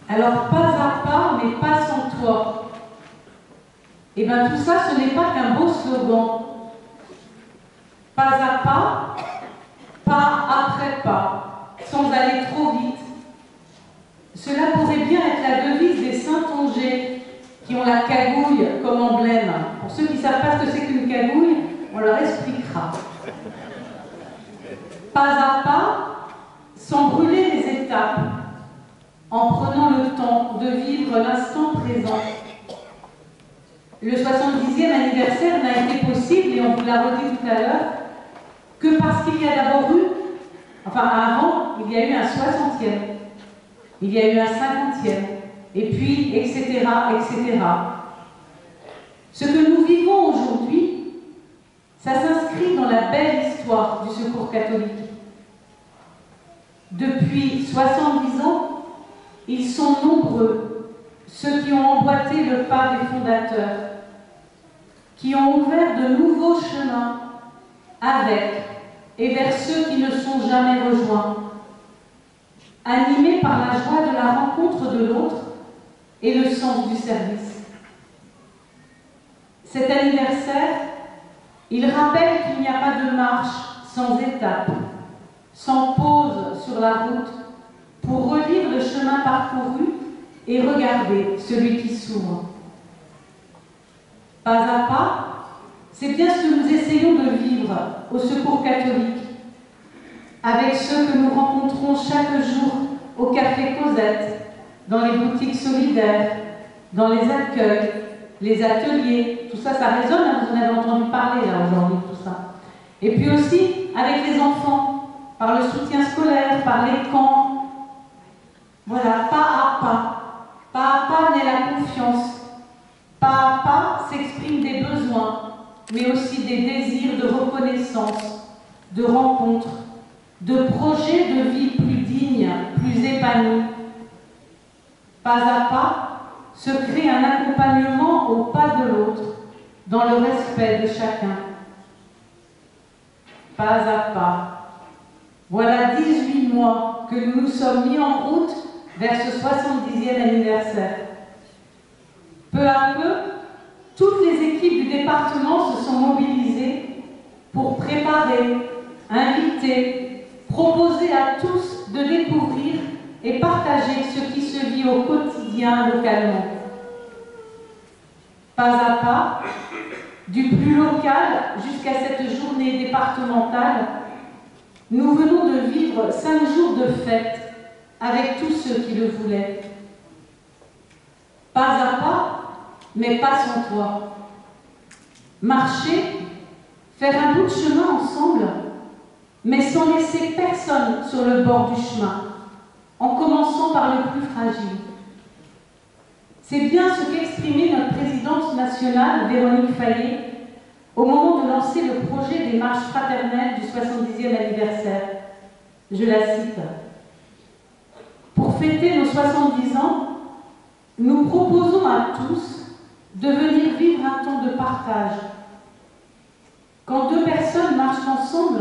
Alors, pas à pas, mais pas sans toi. Et bien tout ça, ce n'est pas qu'un beau slogan. Pas à pas après pas, sans aller trop vite. Cela pourrait bien être la devise des Saintongeais, qui ont la cagouille comme emblème. Pour ceux qui ne savent pas ce que c'est qu'une cagouille, on leur expliquera. Pas à pas, sans brûler les étapes, en prenant le temps de vivre l'instant présent. Le 70e anniversaire n'a été possible, et on vous l'a redit tout à l'heure, que parce qu'il y a d'abord eu, enfin avant, il y a eu un 60e, il y a eu un 50e, et puis, etc., etc. Ce que nous vivons aujourd'hui, ça s'inscrit dans la belle histoire du Secours catholique. Depuis 70 ans, ils sont nombreux, ceux qui ont emboîté le pas des fondateurs, qui ont ouvert de nouveaux chemins avec et vers ceux qui ne sont jamais rejoints, animés par la joie de la rencontre de l'autre et le sens du service. Cet anniversaire, il rappelle qu'il n'y a pas de marche sans étape, sans pause sur la route, pour relire le chemin parcouru et regarder celui qui s'ouvre. Pas à pas, c'est bien ce que nous essayons de vivre au Secours catholique, avec ceux que nous rencontrons chaque jour au Café Cosette, dans les boutiques solidaires, dans les accueils, les ateliers. Tout ça, ça résonne, hein, vous en avez entendu parler là aujourd'hui, tout ça. Et puis aussi avec les enfants, par le soutien scolaire, par les camps. Voilà, pas à pas. Pas à pas naît la confiance. Pas à pas s'expriment des besoins, mais aussi des désirs de reconnaissance, de rencontre, de projets de vie plus dignes, plus épanouis. Pas à pas se crée un accompagnement au pas de l'autre, dans le respect de chacun. Pas à pas. Voilà 18 mois que nous nous sommes mis en route vers ce 70e anniversaire. Peu à peu, toutes les équipes du département se sont mobilisées pour préparer, inviter, proposer à tous de découvrir et partager ce qui se vit au quotidien localement. Pas à pas, du plus local jusqu'à cette journée départementale, nous venons de vivre 5 jours de fête avec tous ceux qui le voulaient. Pas à pas, mais pas sans toi. Marcher, faire un bout de chemin ensemble, mais sans laisser personne sur le bord du chemin, en commençant par le plus fragile. C'est bien ce qu'exprimait notre présidente nationale, Véronique Fayet, au moment de lancer le projet des marches fraternelles du 70e anniversaire. Je la cite. Pour fêter nos 70 ans, nous proposons à tous de venir vivre un temps de partage. Quand 2 personnes marchent ensemble,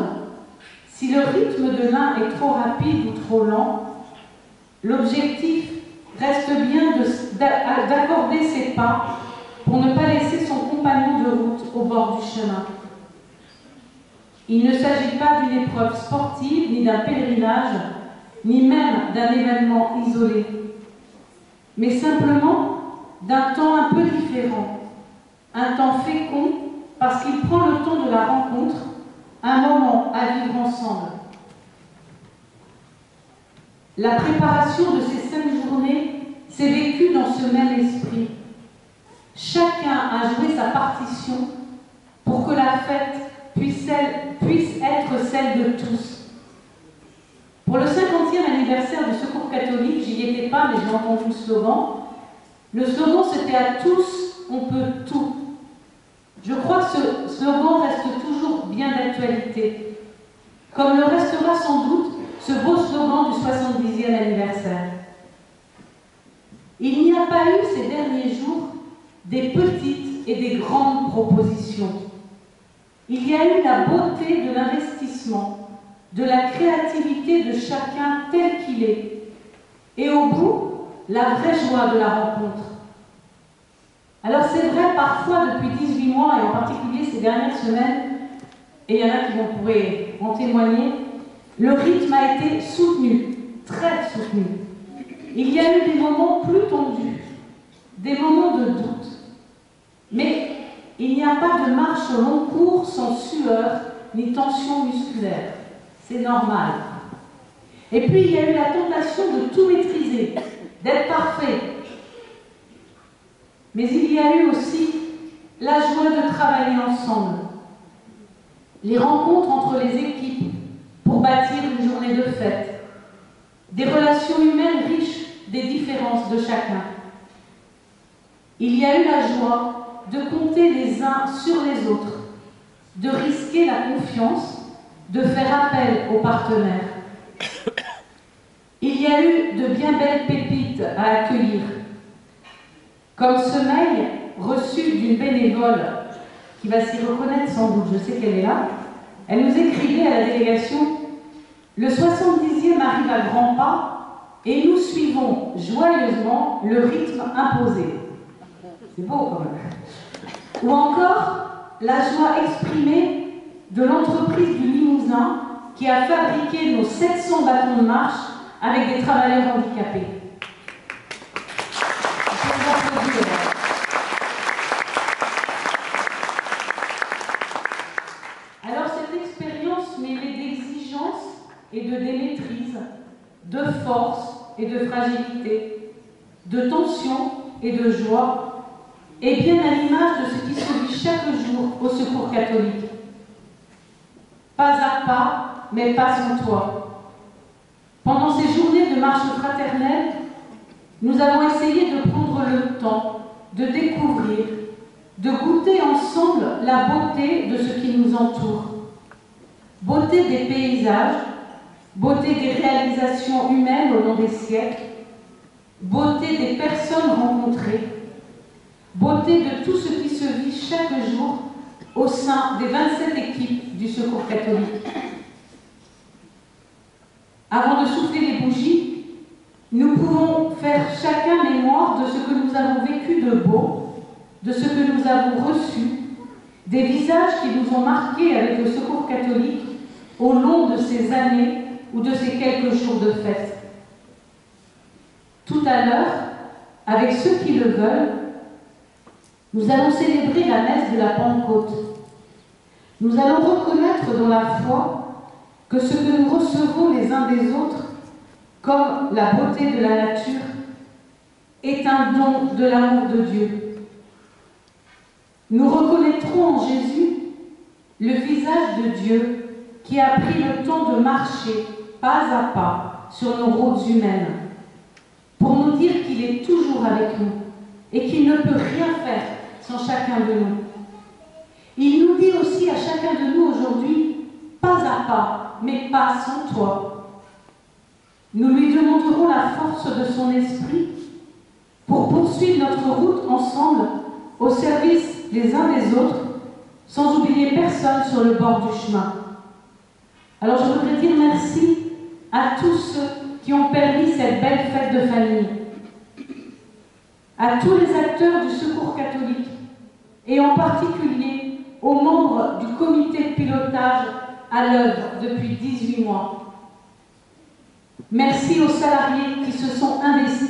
si le rythme de l'un est trop rapide ou trop lent, l'objectif reste bien d'accorder ses pas pour ne pas laisser son compagnon de route au bord du chemin. Il ne s'agit pas d'une épreuve sportive, ni d'un pèlerinage, ni même d'un événement isolé, mais simplement d'un temps un peu différent, un temps fécond parce qu'il prend le temps de la rencontre, un moment à vivre ensemble. La préparation de ces 5 journées s'est vécue dans ce même esprit. Chacun a joué sa partition pour que la fête puisse être celle de tous. Pour le 50e anniversaire du Secours catholique, j'y étais pas, mais j'ai entendu le slogan. Le slogan, c'était « À tous, on peut tout ». Je crois que ce slogan reste toujours bien d'actualité, comme le restera sans doute ce beau slogan du 70e anniversaire. Il n'y a pas eu ces derniers jours des petites et des grandes propositions. Il y a eu la beauté de l'investissement, de la créativité de chacun tel qu'il est, et au bout, la vraie joie de la rencontre. Alors c'est vrai, parfois depuis 18 mois, et en particulier ces dernières semaines, et il y en a qui pourraient en témoigner, le rythme a été soutenu, très soutenu. Il y a eu des moments plus tendus, des moments de doute. Mais il n'y a pas de marche au long cours sans sueur ni tension musculaire. C'est normal. Et puis il y a eu la tentation de tout maîtriser, d'être parfait. Mais il y a eu aussi la joie de travailler ensemble. Les rencontres entre les équipes pour bâtir une journée de fête. Des relations humaines riches des différences de chacun. Il y a eu la joie de compter les uns sur les autres, de risquer la confiance, de faire appel aux partenaires. Il y a eu de bien belles pépites à accueillir, comme ce mail reçu d'une bénévole qui va s'y reconnaître sans doute, je sais qu'elle est là. Elle nous écrivait à la délégation: le 70e arrive à grands pas et nous suivons joyeusement le rythme imposé. C'est beau quand même. Ou encore la joie exprimée de l'entreprise du Limousin qui a fabriqué nos 700 bâtons de marche avec des travailleurs handicapés. Alors cette expérience mêlée d'exigence et de démaîtrise, de force et de fragilité, de tension et de joie, est bien à l'image de ce qui se vit chaque jour au Secours catholique. Pas à pas, mais pas sans toi. Pendant ces journées de marche fraternelle, nous avons essayé de prendre le temps de découvrir, de goûter ensemble la beauté de ce qui nous entoure. Beauté des paysages, beauté des réalisations humaines au long des siècles, beauté des personnes rencontrées, beauté de tout ce qui se vit chaque jour au sein des 27 équipes du Secours catholique. Avant de souffler les bougies, nous pouvons faire chacun mémoire de ce que nous avons vécu de beau, de ce que nous avons reçu, des visages qui nous ont marqués avec le Secours catholique au long de ces années ou de ces quelques jours de fête. Tout à l'heure, avec ceux qui le veulent, nous allons célébrer la messe de la Pentecôte. Nous allons reconnaître dans la foi que ce que nous recevons les uns des autres, comme la beauté de la nature, est un don de l'amour de Dieu. Nous reconnaîtrons en Jésus le visage de Dieu qui a pris le temps de marcher pas à pas sur nos routes humaines pour nous dire qu'il est toujours avec nous et qu'il ne peut rien faire sans chacun de nous. Il nous dit aussi à chacun de nous aujourd'hui, pas à pas, mais pas sans toi. Nous lui demanderons la force de son esprit pour poursuivre notre route ensemble au service les uns des autres, sans oublier personne sur le bord du chemin. Alors je voudrais dire merci à tous ceux qui ont permis cette belle fête de famille, à tous les acteurs du Secours catholique, et en particulier aux membres du comité de pilotage à l'œuvre depuis 18 mois. Merci aux salariés qui se sont investis.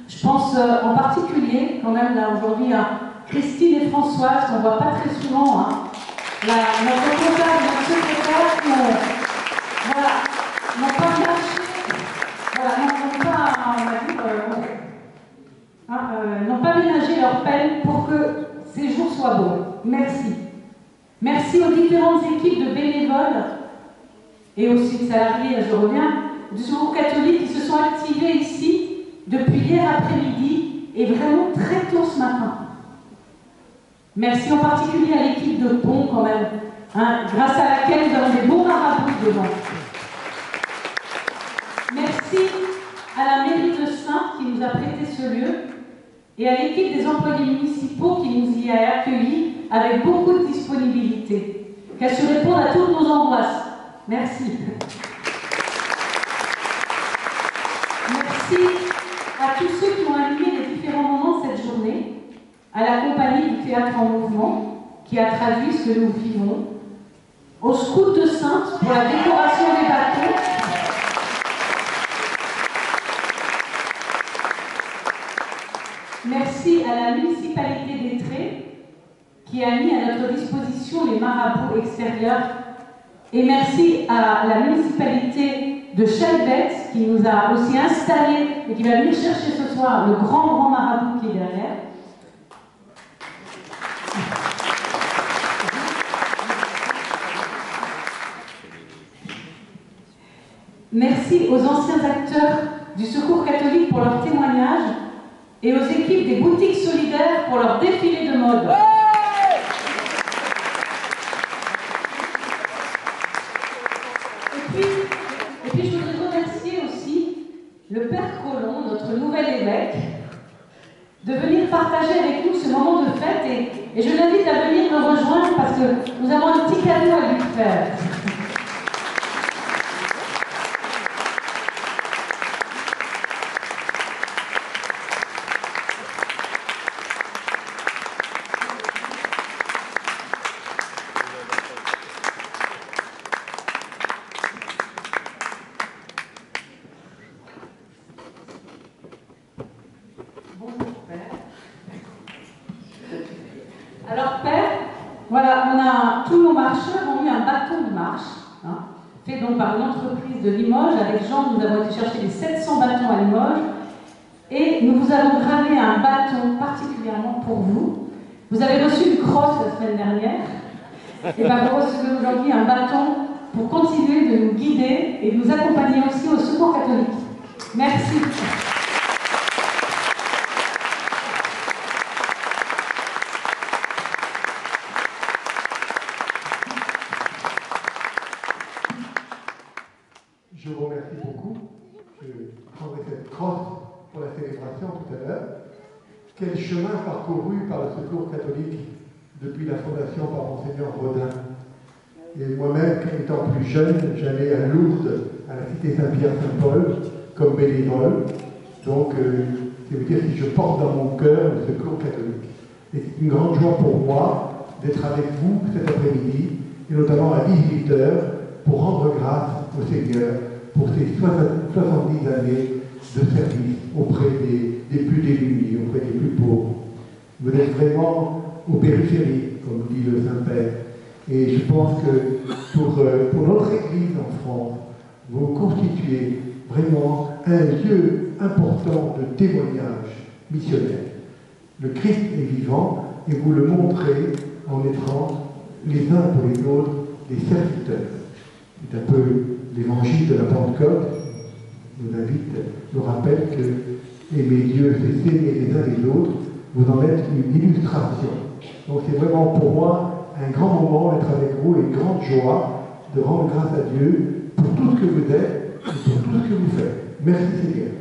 Je pense en particulier, quand même, là aujourd'hui, à Christine et Françoise, qu'on ne voit pas très souvent, hein. Notre comptable, notre secrétaire, qui n'ont pas marché, n'ont pas ménagé leur peine pour que ces jours soient beaux. Merci. Merci aux différentes équipes de bénévoles et aussi de salariés, je reviens, du Secours catholique qui se sont activés ici depuis hier après-midi et vraiment très tôt ce matin. Merci en particulier à l'équipe de Pont quand même, hein, grâce à laquelle nous avons des bons marabouts devant. Merci à la mairie de Saintes qui nous a prêté ce lieu et à l'équipe des employés municipaux qui nous y a accueillis avec beaucoup de disponibilité. Qu'elle se réponde à toutes nos angoisses. Merci. Merci à tous ceux qui ont animé les différents moments de cette journée, à la compagnie du Théâtre en Mouvement, qui a traduit ce que nous vivons, aux scouts de Saintes pour la décoration des bateaux, merci à la municipalité d'Étré qui a mis à notre disposition les marabouts extérieurs, et merci à la municipalité de Chalbette qui nous a aussi installés et qui va venir chercher ce soir le grand marabout qui est derrière. Merci aux anciens acteurs du Secours catholique pour leur témoignage et aux équipes des boutiques solidaires pour leur défilé de mode. Et puis je voudrais remercier aussi le Père Colomb, notre nouvel évêque, de venir partager avec nous ce moment de fête, et je l'invite à venir me rejoindre parce que nous avons un petit cadeau à lui faire. Alors Père, voilà, tous nos marcheurs ont eu un bâton de marche, hein, fait donc par une entreprise de Limoges. Avec Jean, nous avons été chercher les 700 bâtons à Limoges, et nous vous avons gravé un bâton particulièrement pour vous. Vous avez reçu une crosse la semaine dernière, et bien vous recevez aujourd'hui un bâton pour continuer de nous guider et de nous accompagner aussi au Secours catholique. Merci. Je vous remercie beaucoup. Je prendrai cette crosse pour la célébration tout à l'heure. Quel chemin parcouru par le Secours catholique depuis la fondation par Monseigneur Rodin. Et moi-même, étant plus jeune, j'allais à Lourdes, à la cité Saint-Pierre-Saint-Paul, comme bénévole. Donc, ça veut dire que je porte dans mon cœur le Secours catholique. Et c'est une grande joie pour moi d'être avec vous cet après-midi, et notamment à 18h, pour rendre grâce au Seigneur pour ces 70 années de service auprès des plus démunis, auprès des plus pauvres. Vous êtes vraiment aux périphéries, comme dit le Saint-Père. Et je pense que pour notre Église en France, vous constituez vraiment un lieu important de témoignage missionnaire. Le Christ est vivant et vous le montrez en étant les uns pour les autres des serviteurs. C'est un peu l'évangile de la Pentecôte, nous rappelle que aimer Dieu, c'est s'aimer les uns les autres, vous en êtes une illustration. Donc c'est vraiment pour moi un grand moment d'être avec vous et une grande joie de rendre grâce à Dieu pour tout ce que vous êtes et pour tout ce que vous faites. Merci Seigneur.